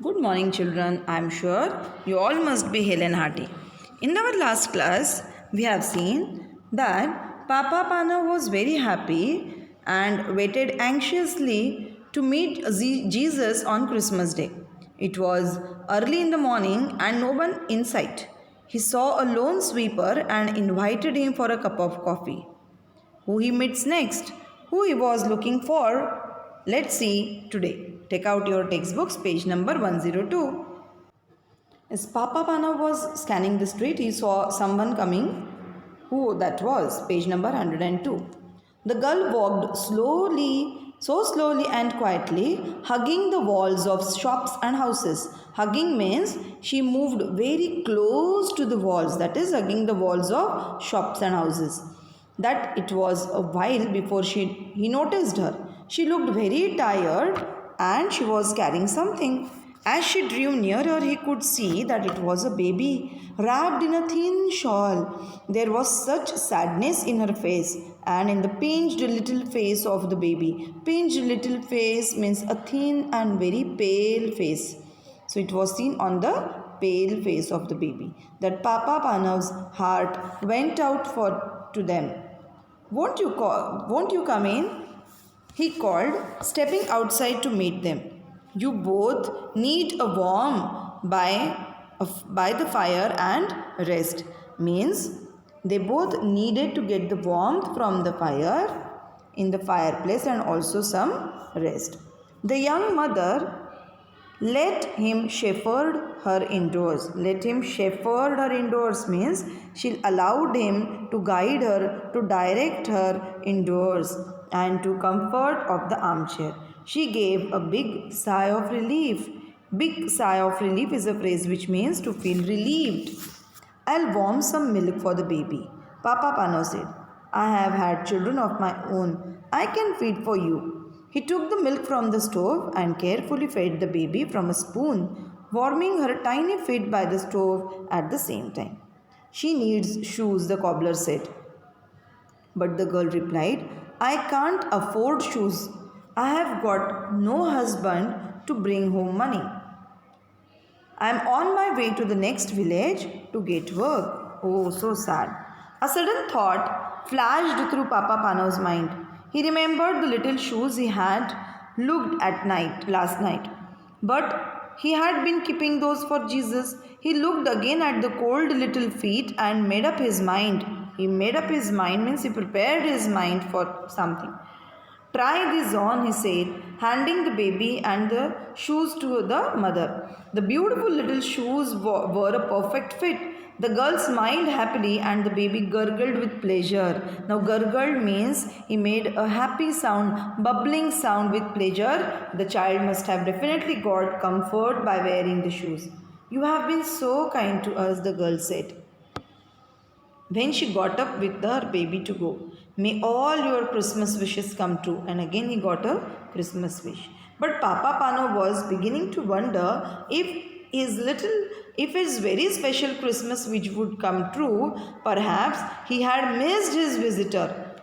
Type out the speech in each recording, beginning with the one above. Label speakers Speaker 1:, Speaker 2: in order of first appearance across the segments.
Speaker 1: Good morning, children. I'm sure you all must be hale and hearty. In our last class, we have seen that Papa Pana was very happy and waited anxiously to meet Jesus on Christmas Day. It was early in the morning and no one in sight. He saw a lone sweeper and invited him for a cup of coffee. Who he meets next, who he was looking for, let's see today. Take out your textbooks, page number 102. As Papa Pana was scanning the street, he saw someone coming. Who that was? Page number 102. The girl walked slowly, so slowly and quietly, hugging the walls of shops and houses. Hugging means she moved very close to the walls, that is, hugging the walls of shops and houses. That it was a while before he noticed her. She looked very tired and she was carrying something. As she drew nearer, he could see that it was a baby wrapped in a thin shawl. There was such sadness in her face and in the pinched little face of the baby. Pinched little face means a thin and very pale face. So it was seen on the pale face of the baby that Papa Panav's heart went out to them. Won't you come in? He called, stepping outside to meet them. You both need a warm by the fire and rest. Means they both needed to get the warmth from the fire in the fireplace and also some rest. The young mother let him shepherd her indoors. Let him shepherd her indoors means she allowed him to guide her, to direct her indoors and to comfort of the armchair. She gave a big sigh of relief. Big sigh of relief is a phrase which means to feel relieved. I'll warm some milk for the baby. Papa Pano said, I have had children of my own. I can feed for you. He took the milk from the stove and carefully fed the baby from a spoon, warming her tiny feet by the stove at the same time. She needs shoes, the cobbler said. But the girl replied, I can't afford shoes. I have got no husband to bring home money. I am on my way to the next village to get work. Oh, so sad. A sudden thought flashed through Papa Pano's mind. He remembered the little shoes he had looked at last night. But he had been keeping those for Jesus. He looked again at the cold little feet and made up his mind. He made up his mind means he prepared his mind for something. Try this on, he said, handing the baby and the shoes to the mother. The beautiful little shoes were a perfect fit. The girl smiled happily and the baby gurgled with pleasure. Now gurgled means he made a happy sound, bubbling sound with pleasure. The child must have definitely got comfort by wearing the shoes. You have been so kind to us, the girl said. When she got up with her baby to go, may all your Christmas wishes come true. And again he got a Christmas wish. But Papa Pano was beginning to wonder if his very special Christmas wish would come true. Perhaps he had missed his visitor.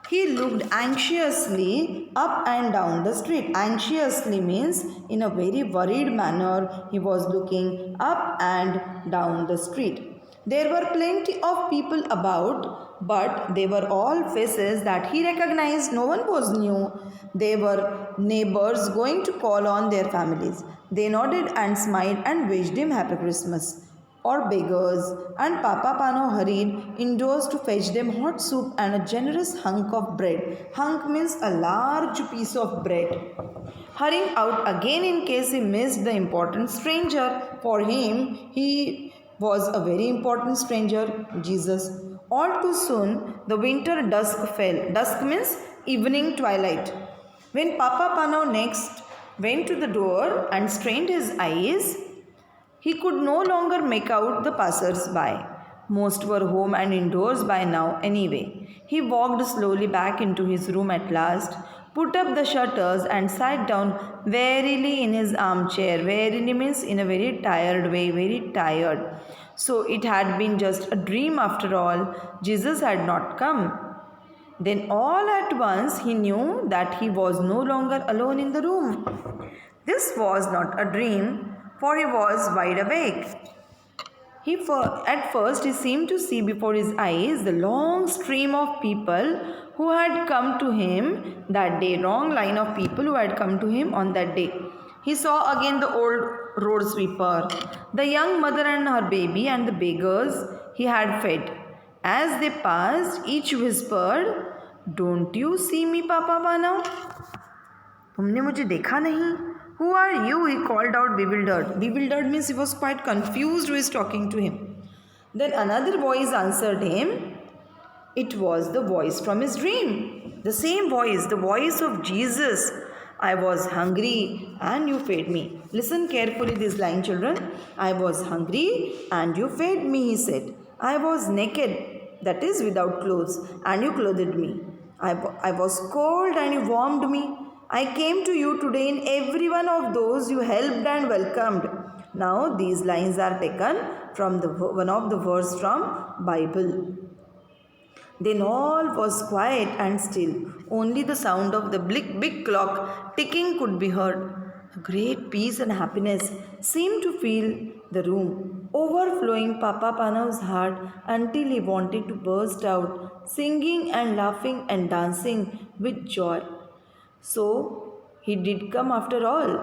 Speaker 1: He looked anxiously up and down the street. Anxiously means in a very worried manner. He was looking up and down the street. There were plenty of people about, but they were all faces that he recognized. No one was new. They were neighbors going to call on their families. They nodded and smiled and wished him Happy Christmas. Or beggars, and Papa Pano hurried indoors to fetch them hot soup and a generous hunk of bread. Hunk means a large piece of bread. Hurrying out again in case he missed the important stranger. For him, he was a very important stranger, Jesus. All too soon, the winter dusk fell. Dusk means evening twilight. When Papa Pano next went to the door and strained his eyes, he could no longer make out the passers-by. Most were home and indoors by now anyway. He walked slowly back into his room at last, put up the shutters and sat down wearily in his armchair. Wearily means in a very tired way, very tired. So it had been just a dream after all. Jesus had not come. Then all at once he knew that he was no longer alone in the room. This was not a dream. for he was wide awake. At first, he seemed to see before his eyes the long stream of people who had come to him that day, long line of people who had come to him on that day. He saw again the old road sweeper, the young mother and her baby, and the beggars he had fed. As they passed, each whispered, "Don't you see me, Papa Panav? तुमने मुझे देखा नहीं? Who are you?" he called out, bewildered. Bewildered means he was quite confused who is talking to him. Then another voice answered him. It was the voice from his dream. The same voice, the voice of Jesus. "I was hungry and you fed me." Listen carefully this line, children. "I was hungry and you fed me," he said. "I was naked, that is without clothes, and you clothed me. I was cold and you warmed me. I came to you today in every one of those you helped and welcomed." Now these lines are taken from one of the verse from Bible. Then all was quiet and still. Only the sound of the big clock ticking could be heard. A great peace and happiness seemed to fill the room, overflowing Papa Panav's heart until he wanted to burst out, singing and laughing and dancing with joy. "So he did come after all,"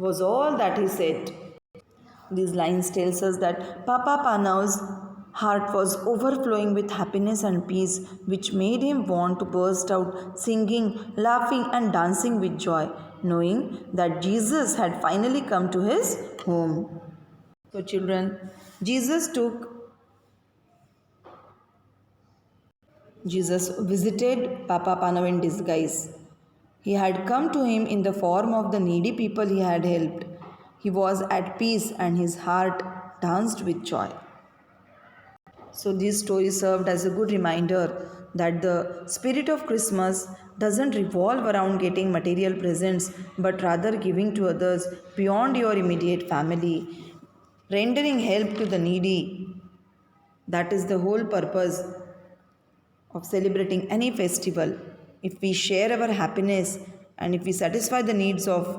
Speaker 1: was all that he said. These lines tells us that Papa Panav's heart was overflowing with happiness and peace, which made him want to burst out singing, laughing and dancing with joy, knowing that Jesus had finally come to his home. So children, Jesus visited Papa Panav in disguise. He had come to him in the form of the needy people he had helped. He was at peace and his heart danced with joy. So this story served as a good reminder that the spirit of Christmas doesn't revolve around getting material presents, but rather giving to others beyond your immediate family, rendering help to the needy. That is the whole purpose of celebrating any festival. If we share our happiness and if we satisfy the needs of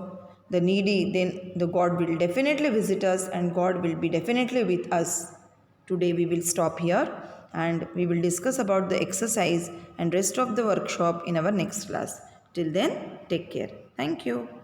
Speaker 1: the needy, then the God will definitely visit us and God will be definitely with us. Today we will stop here and we will discuss about the exercise and rest of the workshop in our next class. Till then, take care. Thank you.